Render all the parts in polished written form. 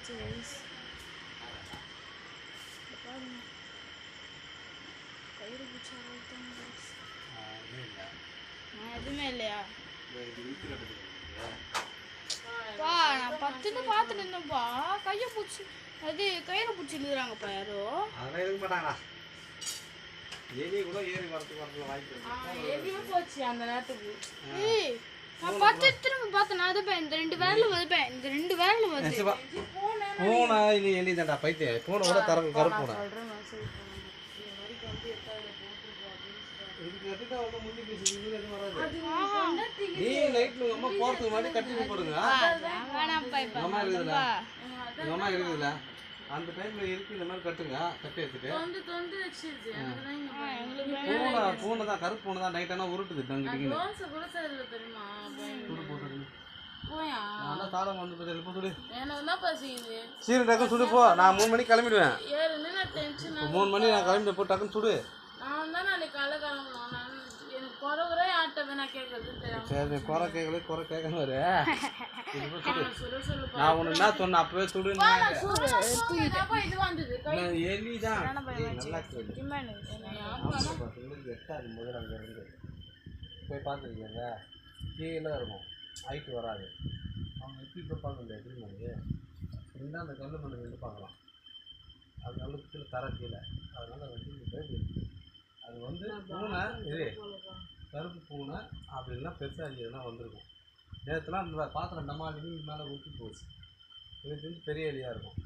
போச்சு கைஸ். பாருங்க கயிறு பூச்சி ஆரம்பித்தாங்க கைஸ். எதுவுமே இல்லையா பா? நான் 10 பார்த்துட்டு இருந்தேன்ப்பா. கையை பூச்சி அது கயிறு பூச்சி இழுக்கிறாங்கப்பா யாரோ. அதெல்லாம் இருக்க மாட்டாங்களா? எலி கூட ஏறி வரத்துக்கு வாய்ப்பு எலியே போச்சு அந்த நேரத்துக்கு. ஏய் நான் 10 திரும்ப பார்த்தேன். நான் அதுப்பேன் இந்த 2 வேர்ல வந்துப்பேன். இந்த 2 வேர்ல வந்து பூனை இது எலி தான்டா பைத்திய. பூனை கூட கருப்பு பூனை. சொல்றேன் மெசேஜ் பண்ணுங்க. இந்த மாதிரி வந்து எட்டாயில போட்டுருக்கு அப்படின்னு இதுக்கு கட்டிட்டா வந்து முந்தி பேசி இது எதுவும் வராது. நீ நைட்ல அம்மா போறதுக்கு முன்னாடி கட்டி போடுங்க. வேணாம்ப்பா இப்ப அம்மா இருக்குதுல. அம்மா இருக்குதுல. அந்த டைம்ல இருக்கு இந்த மாதிரி கட்டுங்க. கட்டி எடுத்துட்டு தொண்டு வச்சிருச்சு. எங்களுக்கு பூனை தான் கருப்பு பூனை தான் நைட் ஆனா உருட்டுது டங்கிடிங்க. தோசை கூட செய்யல தெரியுமா? சுடு போட்டுடு. போயா நான் தாளம் வந்து பத்தி எழுப்ப சுடு. எனக்கு என்ன பசிக்குது? சீரு டக்கு சுடு போ. நான் 3 மணிக்கு கிளம்பிடுவேன். ஏறுன்னு நான் டென்ஷன். 3 மணி நான் கிளம்பி போ டக்குன்னு சுடு. நான் தான் நாளைக்கு காலை கிளம்பணும். நான் எனக்கு குறை ஆட்டவே நான் கேட்கறது தெரியும். சரி குறை கேட்கணும் வரு. சொல்லு நான் உனக்கு என்ன சொன்னேன் அப்பவே சுடுன்னு. இது வந்தது எலி தான் நல்லா கேளு. எட்டாது முதல்ல அங்கே இருந்து போய் பார்த்துருக்கீங்க. கீழே இருக்கும் ஹைட்டு வராது. அவங்க எப்படி போய் பார்க்க முடியாது திரும்ப. இருந்தால் அந்த கல் மண்ணு வந்து பார்க்கலாம். அது நல்ல கீழே தர கீழே. அதனால் வந்து அது வந்து பூனை இது கருப்பு பூனை அப்படின்னா பெருசாக எதுனா வந்திருக்கும். நேற்றுலாம் அந்த பாத்திரம் டமாலிக்கு மேலே ஊற்றி போச்சு. இது பெரிய எலியாக இருக்கும்.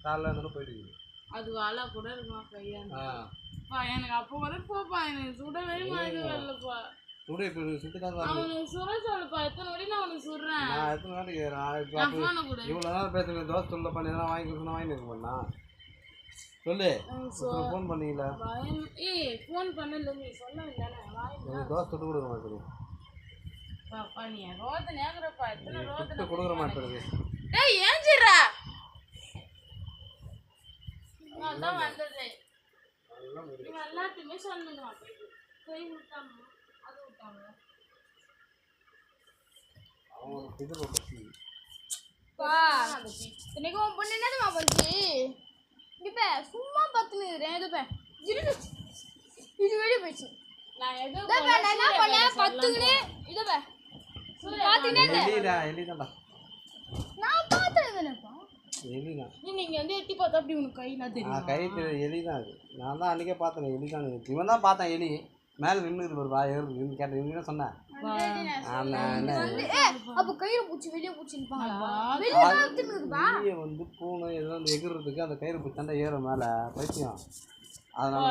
காலைல இருந்தாலும் போயிட்டு இருக்குது. அது வாழை கூட இருக்குமா கையா? எனக்கு அப்போ வர போப்பா. எனக்கு சுடவே மாதிரி வரலப்பா. சுடு இப்போ சுட்டு தான் அவனுக்கு சுட சொல்லுப்பா. எத்தனை வாட்டி நான் அவனுக்கு சுடுறேன். நான் எத்தனை வாட்டி இவ்வளோ நேரம் பேசுங்க. தோசை சொல்ல பண்ணி எதனா வாங்கி கொடுக்கணும் வாங்கி இருக்க பண்ணா சொல்லு. ஃபோன் பண்ணீங்களா? ஏய் ஃபோன் பண்ணல நீ சொல்லவில்லை. எனக்கு தோசை சுட்டு கொடுக்குற மாதிரி பாப்பா நீ ரோதனை ஆகுறப்பா. எத்தனை ரோதனை கொடுக்குற மாதிரி. டேய் ஏஞ்சிரா. நான் வந்ததே நீங்க எல்லாத்தையுமே சொல்லுங்க. கை விட்டாம அது விட்டாங்க அவங்க இது பத்தி பா. இன்னைக்கு உன் பொண்ணு என்னதுமா பண்ணுச்சு? இப்ப சும்மா பத்துனுறேன். இது வெளியே போயிடுச்சு. நான் என்ன பண்ணேன் பத்துக்குனே இதுப்ப எலிதான்டா. நான் பார்த்தேன்ப்பா. எலிதான். நீங்க வந்து எட்டி பார்த்தா அப்படி உனக்கு கை நான் தெரியும். கை எலிதான் அது. நான் தான் அன்றைக்கே பார்த்தேன் எலிதான். இவன் தான் பார்த்தேன் எலி மேலே நின்று ஒரு வாய் ஏறு கேட்டேன். இவங்க தான் சொன்னேன். அப்போ கயிறு பூச்சி வெளியே பூச்சி வந்து பூனை எதாவது எகிறதுக்கு அந்த கயிறு பூச்சி தாண்டா ஏறும் மேலே பைத்தியம். அதனால